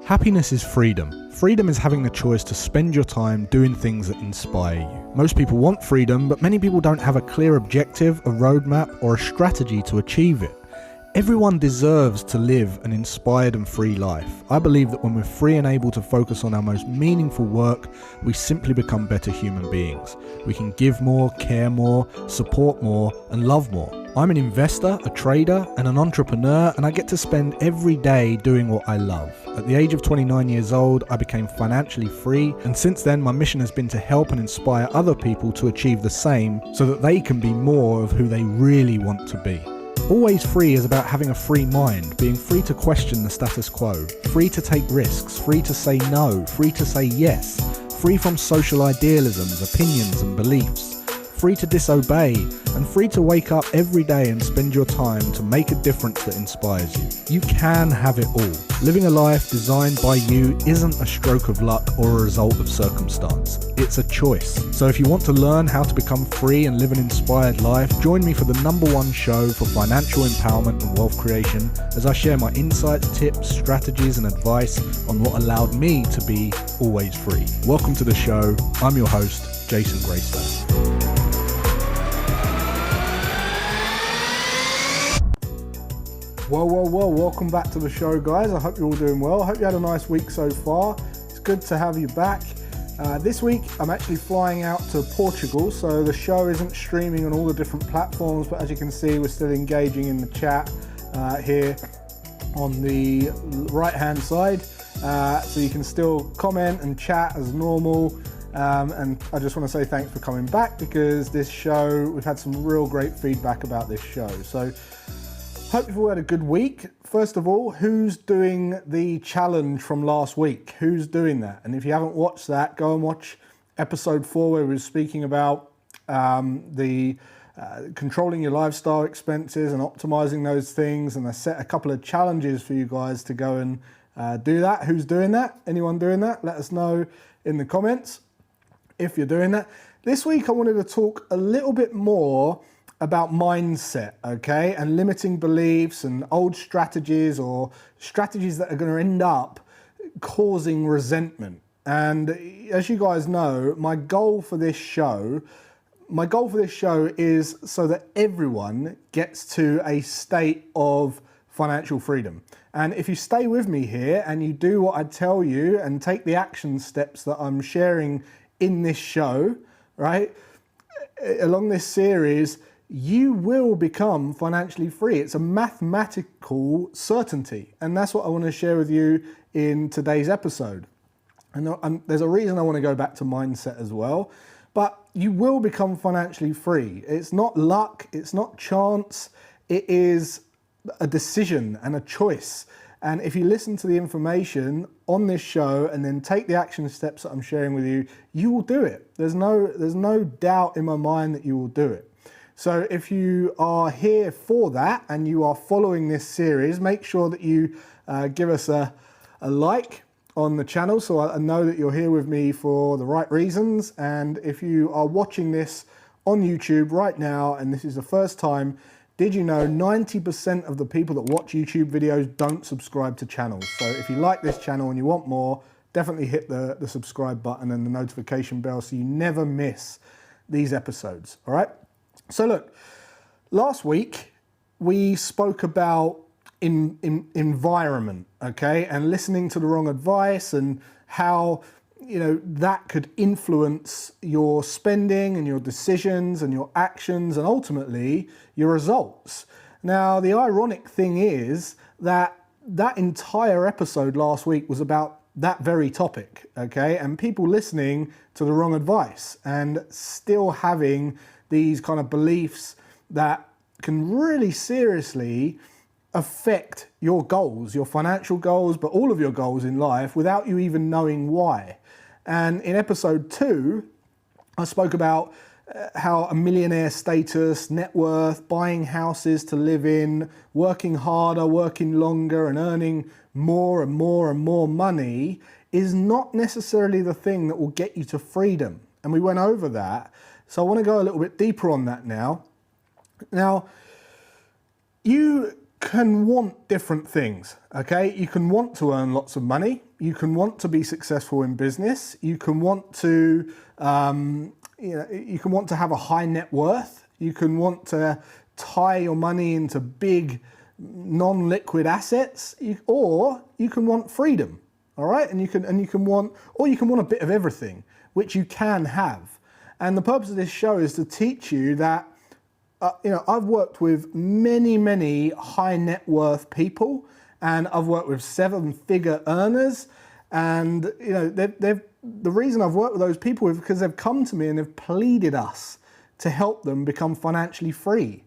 Happiness is freedom. Freedom is having the choice to spend your time doing things that inspire you. Most people want freedom, but many people don't have a clear objective, a roadmap, or a strategy to achieve it. Everyone deserves to live an inspired and free life. I believe that when we're free and able to focus on our most meaningful work, we simply become better human beings. We can give more, care more, support more, and love more. I'm an investor, a trader, and an entrepreneur, and I get to spend every day doing what I love. At the age of 29 years old, I became financially free, and since then my mission has been to help and inspire other people to achieve the same so that they can be more of who they really want to be. Always Free is about having a free mind, being free to question the status quo, free to take risks, free to say no, free to say yes, free from social idealisms, opinions and beliefs, free to disobey, and free to wake up every day and spend your time to make a difference that inspires you. You can have it all. Living a life designed by you isn't a stroke of luck or a result of circumstance. It's a choice. So if you want to learn how to become free and live an inspired life, join me for the #1 show for financial empowerment and wealth creation as I share my insights, tips, strategies and advice on what allowed me to be always free. Welcome to the show. I'm your host, Jason Graystone. Well, welcome back to the show, guys. I hope you're all doing well. I hope you had a nice week so far. It's good to have you back. This week, I'm actually flying out to Portugal, so the show isn't streaming on all the different platforms, but as you can see, we're still engaging in the chat here on the right-hand side. So you can still comment and chat as normal. And I just want to say thanks for coming back, because this show, we've had some real great feedback about this show. So hope you've all had a good week. First of all, who's doing the challenge from last week? Who's doing that? And if you haven't watched that, go and watch episode 4 where we were speaking about controlling your lifestyle expenses and optimizing those things. And I set a couple of challenges for you guys to go and do that. Who's doing that? Anyone doing that? Let us know in the comments if you're doing that. This week, I wanted to talk a little bit more about mindset, okay, and limiting beliefs and old strategies or strategies that are going to end up causing resentment. And as you guys know, my goal for this show is so that everyone gets to a state of financial freedom. And if you stay with me here and you do what I tell you and take the action steps that I'm sharing in this show, right, along this series, you will become financially free. It's a mathematical certainty. And that's what I want to share with you in today's episode. And there's a reason I want to go back to mindset as well. But you will become financially free. It's not luck. It's not chance. It is a decision and a choice. And if you listen to the information on this show and then take the action steps that I'm sharing with you, you will do it. There's no doubt in my mind that you will do it. So if you are here for that and you are following this series, make sure that you give us a like on the channel so I know that you're here with me for the right reasons. And if you are watching this on YouTube right now and this is the first time, did you know 90% of the people that watch YouTube videos don't subscribe to channels? So if you like this channel and you want more, definitely hit the subscribe button and the notification bell so you never miss these episodes, all right? So look, last week we spoke about environment, okay, and listening to the wrong advice and how, you know, that could influence your spending and your decisions and your actions and ultimately your results. Now, the ironic thing is that entire episode last week was about that very topic, okay, and people listening to the wrong advice and still having these kind of beliefs that can really seriously affect your goals, your financial goals, but all of your goals in life without you even knowing why. And in episode 2, I spoke about how a millionaire status, net worth, buying houses to live in, working harder, working longer, and earning more and more and more money is not necessarily the thing that will get you to freedom. And we went over that. So I want to go a little bit deeper on that now. Now, you can want different things, okay? You can want to earn lots of money. You can want to be successful in business. You can want to you can want to have a high net worth. You can want to tie your money into big non-liquid assets, or you can want freedom, all right? And you can want a bit of everything, which you can have. And the purpose of this show is to teach you that I've worked with many high net worth people, and I've worked with 7-figure earners, and the reason I've worked with those people is because they've come to me and they've pleaded us to help them become financially free,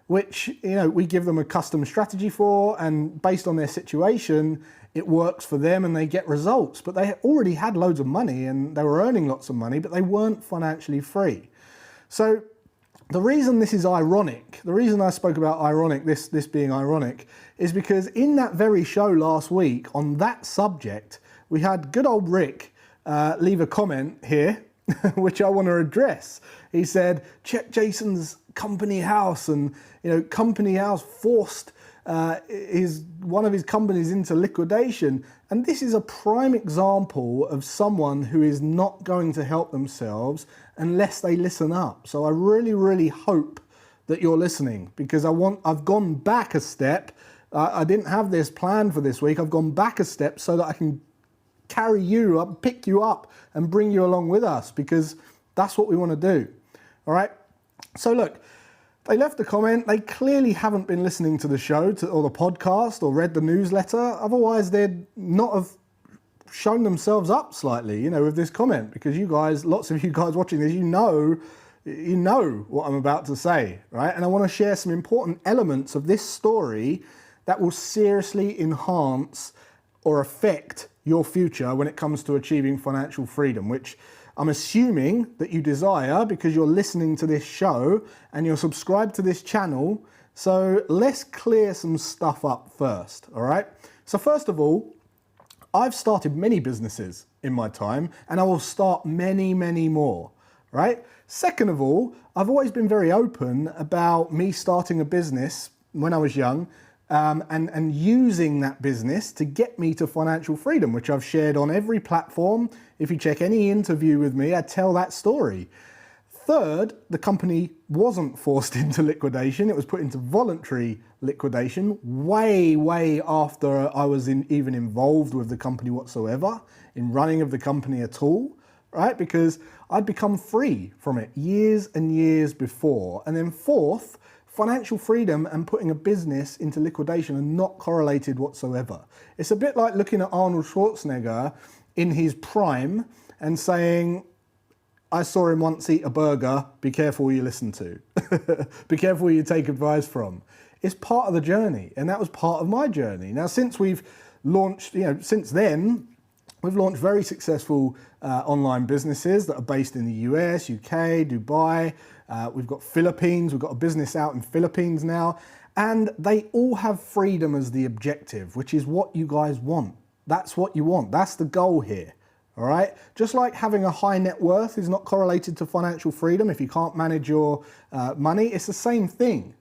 which we give them a custom strategy for, and based on their situation, it works for them and they get results. But they already had loads of money and they were earning lots of money, but they weren't financially free. So the reason this is ironic, the reason I spoke about ironic, this being ironic, is because in that very show last week on that subject, we had good old Rick leave a comment here, which I want to address. He said, check Jason's company house, and company house forced one of his companies into liquidation. And this is a prime example of someone who is not going to help themselves unless they listen up. So I really hope that you're listening, because I've gone back a step. I didn't have this planned for this week. I've gone back a step so that I can carry you up, pick you up, and bring you along with us, because that's what we want to do. All right. So look, they left a comment. They clearly haven't been listening to the show or the podcast or read the newsletter. Otherwise, they'd not have shown themselves up slightly, with this comment, because you guys, lots of you guys watching this, you know what I'm about to say, right? And I want to share some important elements of this story that will seriously enhance or affect your future when it comes to achieving financial freedom, which I'm assuming that you desire because you're listening to this show and you're subscribed to this channel. So let's clear some stuff up first, all right? So first of all, I've started many businesses in my time, and I will start many more, right? Second of all, I've always been very open about me starting a business when I was young, and using that business to get me to financial freedom, which I've shared on every platform. If you check any interview with me, I tell that story. Third, the company wasn't forced into liquidation. It was put into voluntary liquidation way after I was even involved with the company whatsoever, in running of the company at all, right? Because I'd become free from it years and years before. And then fourth, financial freedom and putting a business into liquidation are not correlated whatsoever. It's a bit like looking at Arnold Schwarzenegger in his prime and saying, I saw him once eat a burger, be careful who you listen to. Be careful who you take advice from. It's part of the journey, and that was part of my journey. Now, since we've launched, since then, we've launched very successful online businesses that are based in the US, UK, Dubai. We've got Philippines. We've got a business out in Philippines now. And they all have freedom as the objective, which is what you guys want. That's what you want. That's the goal here. All right. Just like having a high net worth is not correlated to financial freedom if you can't manage your money, it's the same thing.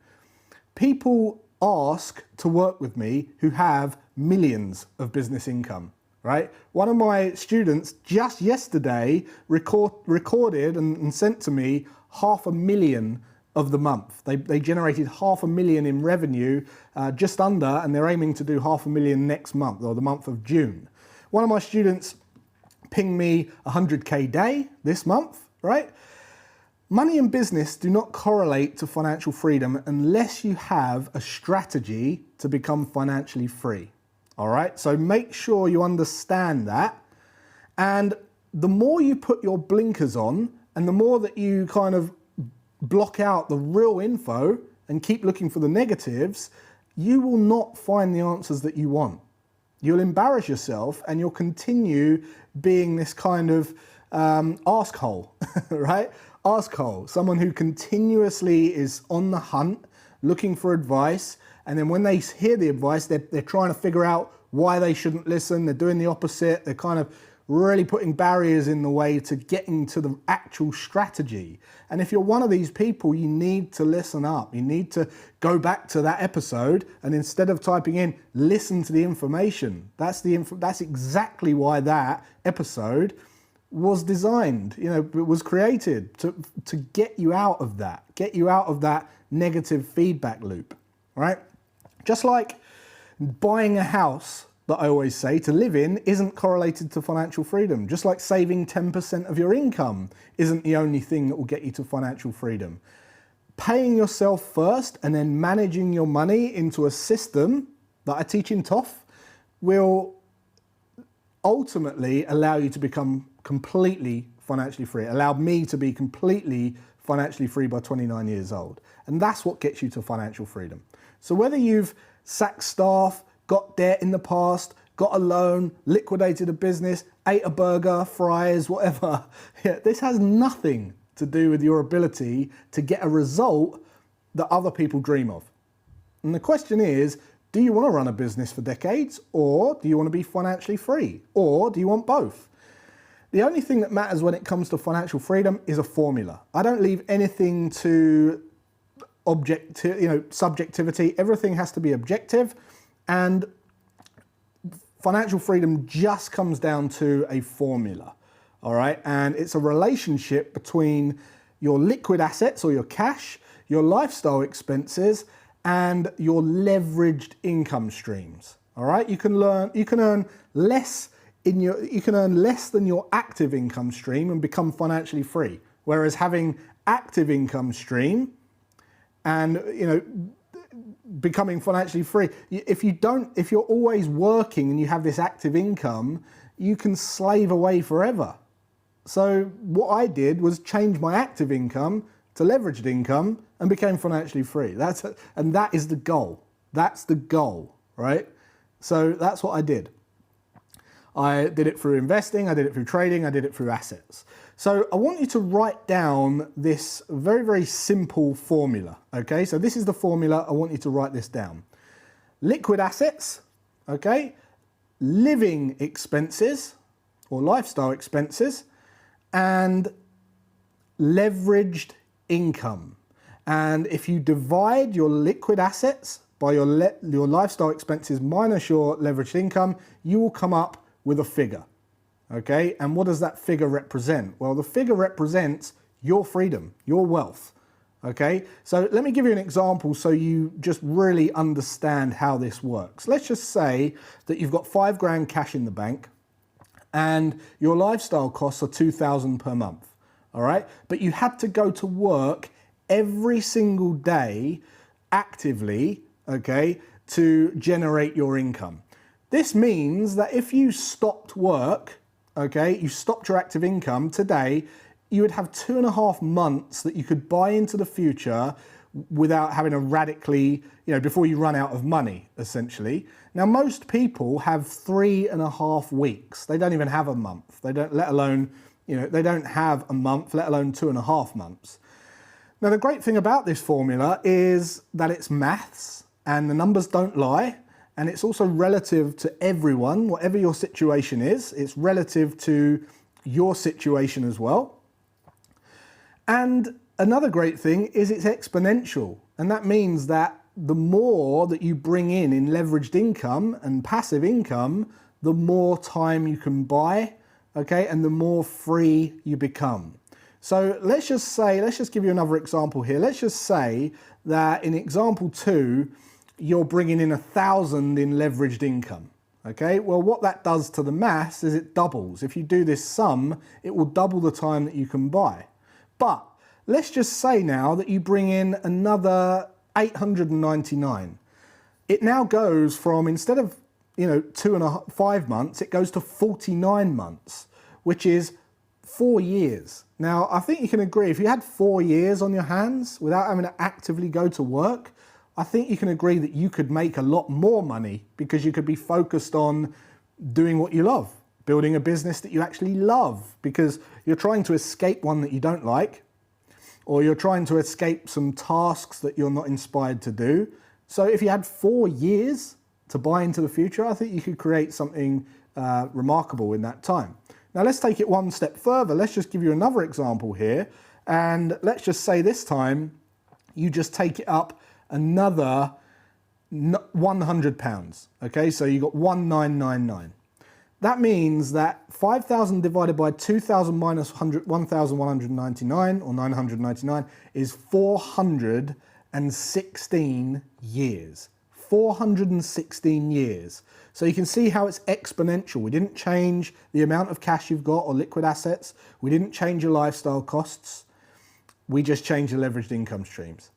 People ask to work with me who have millions of business income. Right? One of my students just yesterday recorded and sent to me 500,000 of the month. They generated 500,000 in revenue, just under, and they're aiming to do 500,000 next month, or the month of June. One of my students pinged me 100K day this month, right? Money and business do not correlate to financial freedom unless you have a strategy to become financially free. All right, so make sure you understand that. And the more you put your blinkers on, and the more that you kind of block out the real info and keep looking for the negatives, you will not find the answers that you want. You'll embarrass yourself and you'll continue being this kind of arsehole, right? Arsehole, someone who continuously is on the hunt, looking for advice. And then when they hear the advice, they're trying to figure out why they shouldn't listen. They're doing the opposite. They're kind of really putting barriers in the way to getting to the actual strategy. And if you're one of these people, you need to listen up. You need to go back to that episode and instead of typing in, listen to the information. That's exactly why that episode was designed, it was created to get you out of that negative feedback loop, right? Just like buying a house, that I always say, to live in isn't correlated to financial freedom. Just like saving 10% of your income isn't the only thing that will get you to financial freedom. Paying yourself first and then managing your money into a system that I teach in TOF will ultimately allow you to become completely financially free. It allowed me to be completely financially free by 29 years old. And that's what gets you to financial freedom. So whether you've sacked staff, got debt in the past, got a loan, liquidated a business, ate a burger, fries, whatever, this has nothing to do with your ability to get a result that other people dream of. And the question is, do you want to run a business for decades, or do you want to be financially free, or do you want both? The only thing that matters when it comes to financial freedom is a formula. I don't leave anything to subjectivity. Everything has to be objective, and financial freedom just comes down to a formula, all right? And it's a relationship between your liquid assets or your cash, your lifestyle expenses, and your leveraged income streams, all right? You can earn less than your active income stream and become financially free. Whereas having active income stream and becoming financially free, if you're always working and you have this active income, you can slave away forever. So what I did was change my active income to leveraged income and became financially free. And that is the goal. That's the goal, right? So that's what I did. I did it through investing, I did it through trading, I did it through assets. So I want you to write down this very, very simple formula, okay? So this is the formula, I want you to write this down. Liquid assets, okay? Living expenses or lifestyle expenses, and leveraged income. And if you divide your liquid assets by your lifestyle expenses minus your leveraged income, you will come up with a figure, okay? And what does that figure represent? Well, the figure represents your freedom, your wealth, okay? So let me give you an example so you just really understand how this works. Let's just say that you've got 5 grand cash in the bank and your lifestyle costs are 2,000 per month, all right? But you had to go to work every single day actively, okay, to generate your income. This means that if you stopped work, okay, you stopped your active income today, you would have 2.5 months that you could buy into the future without having to radically, before you run out of money, essentially. Now, most people have 3.5 weeks. They don't even have a month. They don't, let alone, they don't have a month, let alone 2.5 months. Now, the great thing about this formula is that it's maths and the numbers don't lie. And it's also relative to everyone, whatever your situation is. It's relative to your situation as well. And another great thing is it's exponential. And that means that the more that you bring in leveraged income and passive income, the more time you can buy, okay? And the more free you become. So let's just give you another example here. Let's just say that in example 2, you're bringing in 1,000 in leveraged income, okay? Well, what that does to the maths is it doubles. If you do this sum, it will double the time that you can buy. But let's just say now that you bring in another 899. It now goes from, instead of 5 months, it goes to 49 months, which is 4 years. Now, I think you can agree, if you had 4 years on your hands without having to actively go to work, I think you can agree that you could make a lot more money because you could be focused on doing what you love, building a business that you actually love, because you're trying to escape one that you don't like, or you're trying to escape some tasks that you're not inspired to do. So if you had 4 years to buy into the future, I think you could create something remarkable in that time. Now let's take it one step further. Let's just give you another example here. And let's just say this time you just take it up another £100. Okay, so you got 1999. That means that 5,000 divided by 2,000 minus 1,199 or 999 is 416 years. 416 years. So you can see how it's exponential. We didn't change the amount of cash you've got or liquid assets. We didn't change your lifestyle costs. We just changed the leveraged income streams.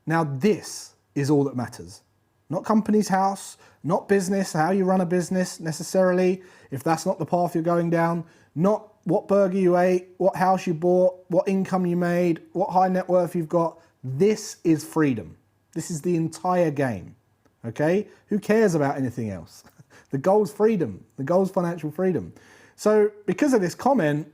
Now this is all that matters. Not company's house, not business, how you run a business necessarily, if that's not the path you're going down, not what burger you ate, what house you bought, what income you made, what high net worth you've got. This is freedom. This is the entire game, okay? Who cares about anything else? The goal's freedom. The goal's financial freedom. So because of this comment,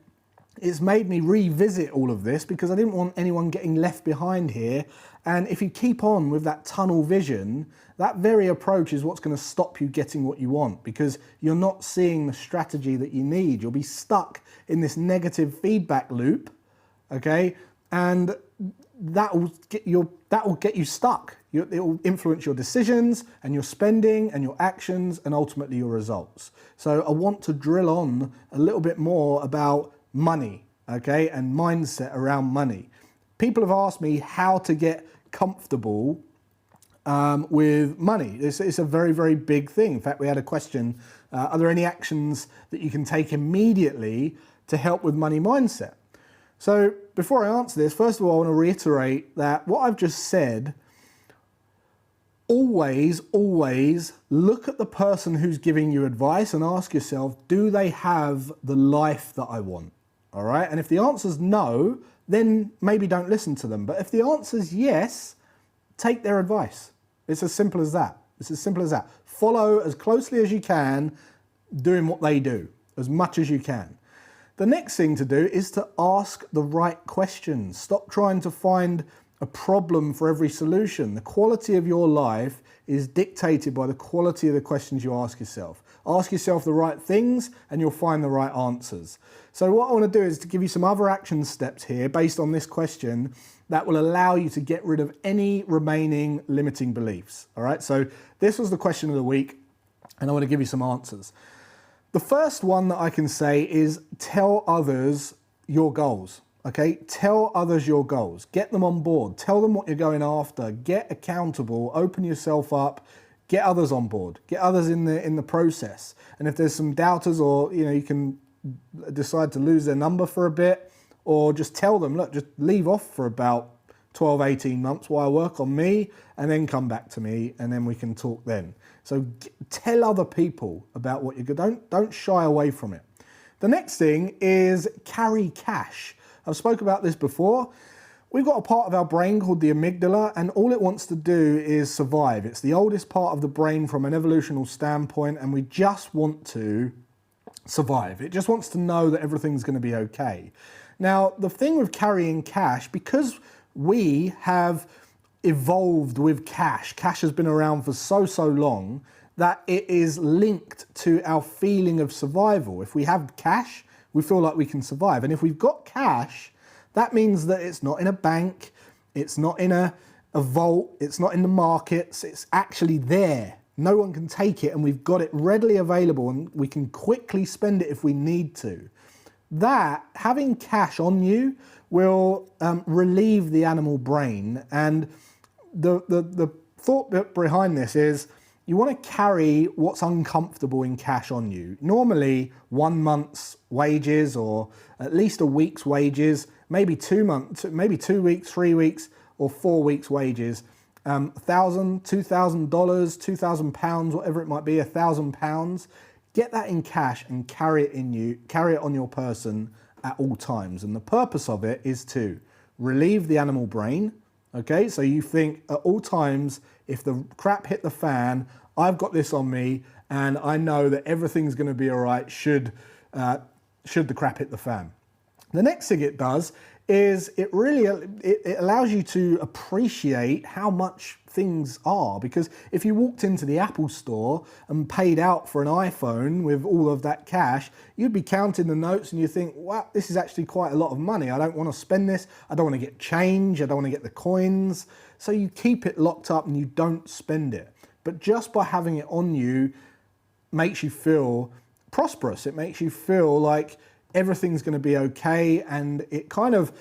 it's made me revisit all of this because I didn't want anyone getting left behind here. And if you keep on with that tunnel vision, that very approach is what's going to stop you getting what you want, because you're not seeing the strategy that you need. You'll be stuck in this negative feedback loop, okay? And that will get you stuck. It will influence your decisions and your spending and your actions and ultimately your results. So I want to drill on a little bit more about money, okay, and mindset around money. People have asked me how to get comfortable with money. It's a very, very big thing. In fact, we had a question, are there any actions that you can take immediately to help with money mindset? So before I answer this, first of all, I want to reiterate that what I've just said, always look at the person who's giving you advice and ask yourself, do they have the life that I want? All right. And if the answer's no, then maybe don't listen to them. But if the answer's yes, take their advice. It's as simple as that. It's as simple as that. Follow as closely as you can, doing what they do, as much as you can. The next thing to do is to ask the right questions. Stop trying to find a problem for every solution. The quality of your life is dictated by the quality of the questions you ask yourself. Ask yourself the right things and you'll find the right answers. So what I want to do is to give you some other action steps here based on this question that will allow you to get rid of any remaining limiting beliefs. All right, so this was the question of the week and I want to give you some answers. The first one that I can say is tell others your goals. Okay, tell others your goals. Get them on board. Tell them what you're going after. Get accountable. Open yourself up. Get others on board. Get others in the process. And if there's some doubters, or you can decide to lose their number for a bit, or just tell them, look, just leave off for about 12, 18 months while I work on me, and then come back to me, and then we can talk then. So tell other people about what you're doing. Don't shy away from it. The next thing is carry cash. I've spoke about this before. We've got a part of our brain called the amygdala, and all it wants to do is survive. It's the oldest part of the brain from an evolutional standpoint, and we just want to survive. It just wants to know that everything's going to be okay. Now, the thing with carrying cash, because we have evolved with cash, cash has been around for so long that it is linked to our feeling of survival. If we have cash, we feel like we can survive. And if we've got cash, that means that it's not in a bank, it's not in a vault, it's not in the markets, it's actually there. No one can take it and we've got it readily available and we can quickly spend it if we need to. That, having cash on you, will relieve the animal brain. And the thought behind this is you want to carry what's uncomfortable in cash on you. Normally 1 month's wages or at least a week's wages, maybe 2 months, maybe 2 weeks, 3 weeks or 4 weeks wages. $1,000, $2,000, £2,000, whatever it might be, £1,000. Get that in cash and carry it on your person at all times. And the purpose of it is to relieve the animal brain, Okay, so you think at all times, if the crap hit the fan, I've got this on me and I know that everything's going to be all right should the crap hit the fan. The next thing it does is it allows you to appreciate how much things are, because if you walked into the Apple store and paid out for an iPhone with all of that cash, you'd be counting the notes and you think, wow, this is actually quite a lot of money. I don't want to spend this. I don't want to get change. I don't want to get the coins. So you keep it locked up and you don't spend it. But just by having it on you makes you feel prosperous. It makes you feel like everything's going to be okay, and it kind of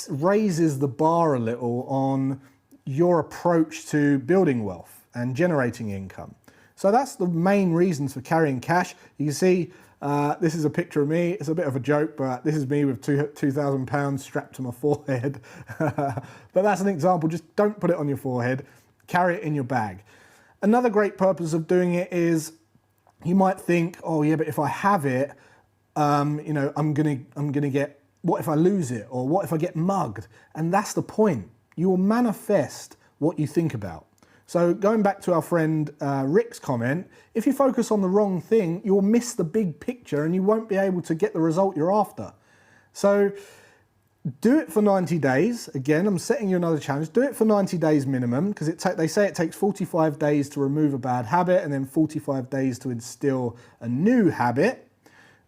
raises the bar a little on your approach to building wealth and generating income. So that's the main reasons for carrying cash. You can see this is a picture of me. It's a bit of a joke, but this is me with £2,000 strapped to my forehead. But that's an example. Just don't put it on your forehead. Carry it in your bag. Another great purpose of doing it is, you might think, oh yeah, but if I have it, I'm gonna get, what if I lose it, or what if I get mugged? And that's the point. You will manifest what you think about. So going back to our friend Rick's comment, if you focus on the wrong thing, you'll miss the big picture and you won't be able to get the result you're after. So do it for 90 days. Again, I'm setting you another challenge. Do it for 90 days minimum, because they say it takes 45 days to remove a bad habit and then 45 days to instill a new habit.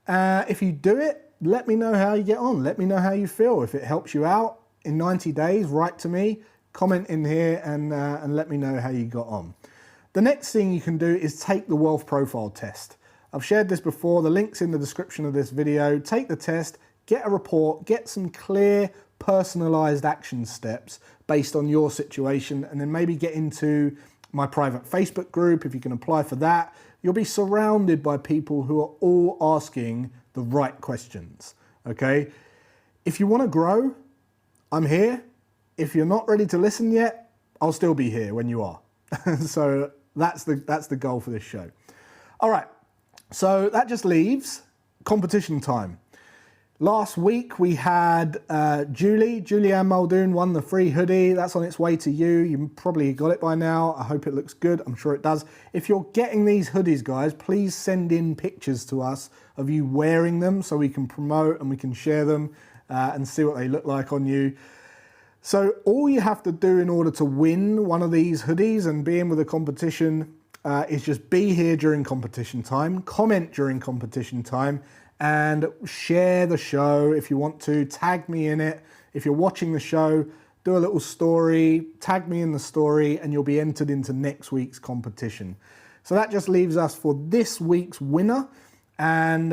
If you do it, let me know how you get on. Let me know how you feel. If it helps you out in 90 days, write to me, comment in here and let me know how you got on. The next thing you can do is take the wealth profile test. I've shared this before. The link's in the description of this video. Take the test, get a report, get some clear personalized action steps based on your situation, and then maybe get into my private Facebook group. If you can apply for that, you'll be surrounded by people who are all asking the right questions, okay? If you want to grow, I'm here. If you're not ready to listen yet, I'll still be here when you are. So that's the goal for this show. All right, so that just leaves competition time. Last week we had Julianne Muldoon won the free hoodie. That's on its way to you. You probably got it by now. I hope it looks good. I'm sure it does. If you're getting these hoodies, guys, please send in pictures to us of you wearing them so we can promote and we can share them and see what they look like on you. So all you have to do in order to win one of these hoodies and be in with a competition is just be here during competition time, comment during competition time, and share the show if you want to. Tag me in it. If you're watching the show, do a little story, tag me in the story, and you'll be entered into next week's competition. So that just leaves us for this week's winner. And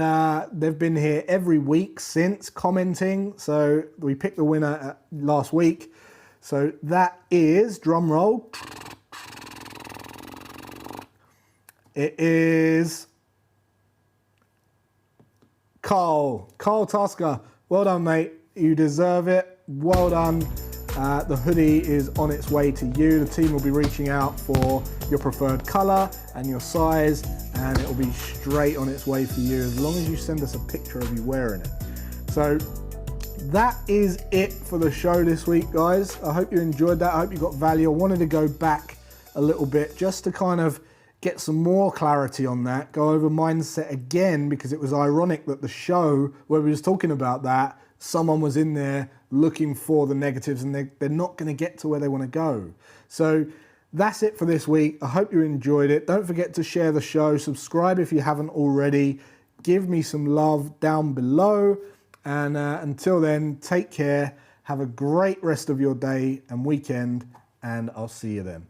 they've been here every week since commenting. So we picked the winner last week. So that is, drum roll, it is Carl Tasker. Well done, mate. You deserve it. Well done. The hoodie is on its way to you. The team will be reaching out for your preferred color and your size, and it will be straight on its way for you as long as you send us a picture of you wearing it. So that is it for the show this week, guys. I hope you enjoyed that. I hope you got value. I wanted to go back a little bit just to kind of get some more clarity on that, go over mindset again, because it was ironic that the show where we was talking about that, someone was in there looking for the negatives and they're not going to get to where they want to go. So that's it for this week. I hope you enjoyed it. Don't forget to share the show, subscribe if you haven't already, give me some love down below, and until then, take care, have a great rest of your day and weekend, and I'll see you then.